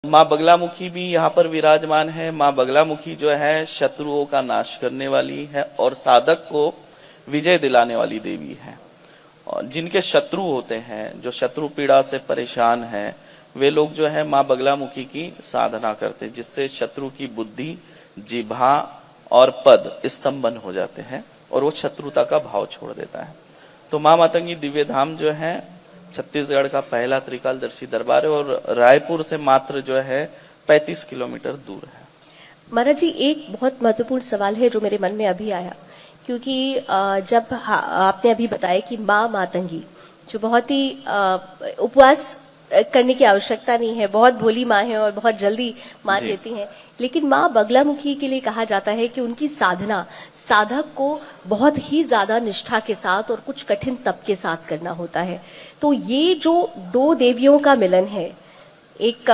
माँ बगलामुखी भी यहाँ पर विराजमान है। माँ बगलामुखी जो है शत्रुओं का नाश करने वाली है और साधक को विजय दिलाने वाली देवी है। और जिनके शत्रु होते हैं, जो शत्रु पीड़ा से परेशान हैं, वे लोग जो है माँ बगलामुखी की साधना करते हैं, जिससे शत्रु की बुद्धि, जिह्वा और पद स्तंभन हो जाते हैं और वो शत्रुता का भाव छोड़ देता है। तो माँ मातंगी दिव्य धाम जो है छत्तीसगढ़ का पहला त्रिकालदर्शी दरबार है और रायपुर से मात्र जो है 35 किलोमीटर दूर है। महाराज जी, एक बहुत महत्वपूर्ण सवाल है जो मेरे मन में अभी आया, क्योंकि जब आपने अभी बताया कि माँ मातंगी, जो बहुत ही उपवास करने की आवश्यकता नहीं है, बहुत भोली माँ है और बहुत जल्दी मान लेती हैं, लेकिन माँ बगलामुखी के लिए कहा जाता है कि उनकी साधना साधक को बहुत ही ज्यादा निष्ठा के साथ और कुछ कठिन तप के साथ करना होता है। तो ये जो दो देवियों का मिलन है, एक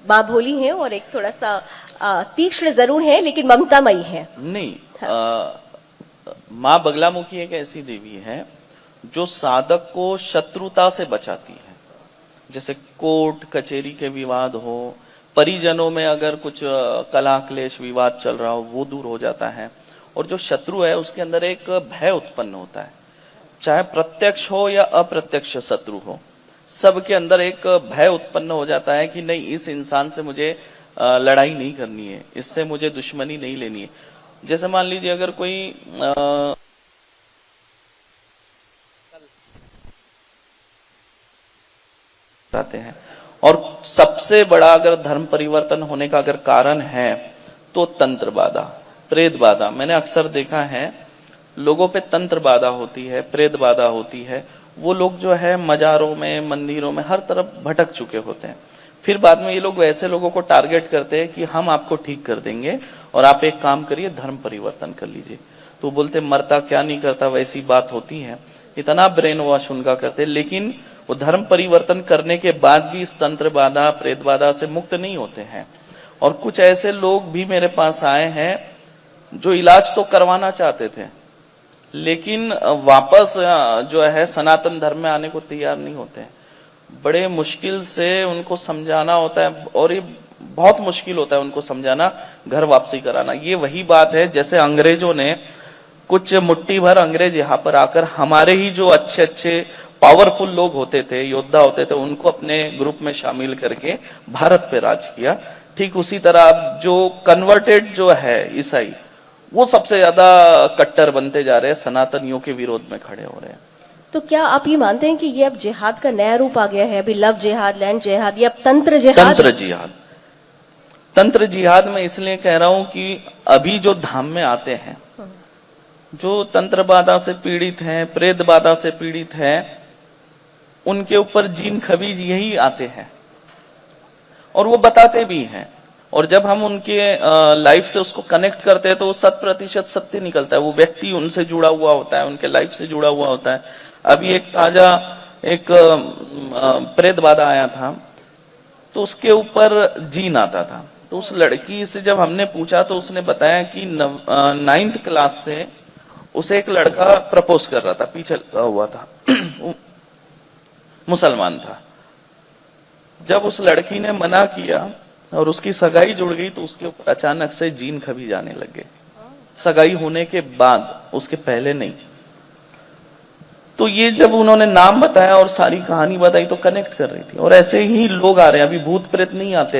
माँ भोली है और एक थोड़ा सा तीक्ष्ण जरूर है लेकिन ममतामयी है। नहीं, माँ बगलामुखी एक ऐसी देवी है जो साधक को शत्रुता से बचाती है। जैसे कोर्ट कचहरी के विवाद हो, परिजनों में अगर कुछ कलह क्लेश विवाद चल रहा हो, वो दूर हो जाता है। और जो शत्रु है उसके अंदर एक भय उत्पन्न होता है, चाहे प्रत्यक्ष हो या अप्रत्यक्ष शत्रु हो, सबके अंदर एक भय उत्पन्न हो जाता है कि नहीं, इस इंसान से मुझे लड़ाई नहीं करनी है, इससे मुझे दुश्मनी नहीं लेनी है। जैसे मान लीजिए अगर कोई रहते हैं, और सबसे बड़ा अगर धर्म परिवर्तन होने का अगर कारण है तो तंत्र बाधा, प्रेत बाधा। मैंने अक्सर देखा है लोगों पे तंत्र बाधा होती है, प्रेत बाधा होती है। वो लोग जो है मजारों में, मंदिरों में, हर तरफ भटक चुके होते हैं। फिर बाद में ये लोग वैसे लोगों को टारगेट करते हैं कि हम आपको ठीक कर देंगे और आप एक काम करिए, धर्म परिवर्तन कर लीजिए। तो बोलते मरता क्या नहीं करता, वैसी बात होती है। इतना ब्रेन वॉश उनका करते, लेकिन वो धर्म परिवर्तन करने के बाद भी इस तंत्र बाधा, प्रेत बाधा से मुक्त नहीं होते हैं। और कुछ ऐसे लोग भी मेरे पास आए हैं जो इलाज तो करवाना चाहते थे, लेकिन वापस जो है सनातन धर्म में आने को तैयार नहीं होते हैं। बड़े मुश्किल से उनको समझाना होता है, और ये बहुत मुश्किल होता है उनको समझाना, घर वापसी कराना। ये वही बात है जैसे अंग्रेजों ने, कुछ मुट्ठी भर अंग्रेज यहाँ पर आकर हमारे ही जो अच्छे अच्छे पावरफुल लोग होते थे, योद्धा होते थे, उनको अपने ग्रुप में शामिल करके भारत पे राज किया। ठीक उसी तरह अब जो कन्वर्टेड जो है ईसाई, वो सबसे ज्यादा कट्टर बनते जा रहे हैं, सनातनियों के विरोध में खड़े हो रहे हैं। तो क्या आप ये मानते हैं कि ये अब जिहाद का नया रूप आ गया है? अभी लव जिहाद, लैंड जिहाद, या अब तंत्र जिहाद? तंत्र जिहाद। तंत्र जिहाद में इसलिए कह रहा हूं कि अभी जो धाम में आते हैं, जो तंत्र बाधा से पीड़ित हैं, प्रेत बाधा से पीड़ित हैं, उनके ऊपर जीन खबीज यही आते हैं और वो बताते भी हैं। और जब हम उनके लाइफ से उसको कनेक्ट करते हैं तो वो 100% सत्य निकलता है। वो व्यक्ति उनसे जुड़ा हुआ होता है, उनके लाइफ से जुड़ा हुआ होता है। अभी एक ताजा एक प्रेत बाधा आया था, तो उसके ऊपर जीन आता था। तो उस लड़की से जब हमने पूछा तो उसने बताया कि 9th क्लास से उसे एक लड़का प्रपोज कर रहा था, पीछे लगा हुआ था, मुसलमान था। जब उस लड़की ने मना किया और उसकी सगाई जुड़ गई तो उसके ऊपर अचानक से जीन खबी जाने लग गए, सगाई होने के बाद, उसके पहले नहीं। तो ये जब उन्होंने नाम बताया और सारी कहानी बताई तो कनेक्ट कर रही थी। और ऐसे ही लोग आ रहे हैं, अभी भूत प्रेत नहीं आते।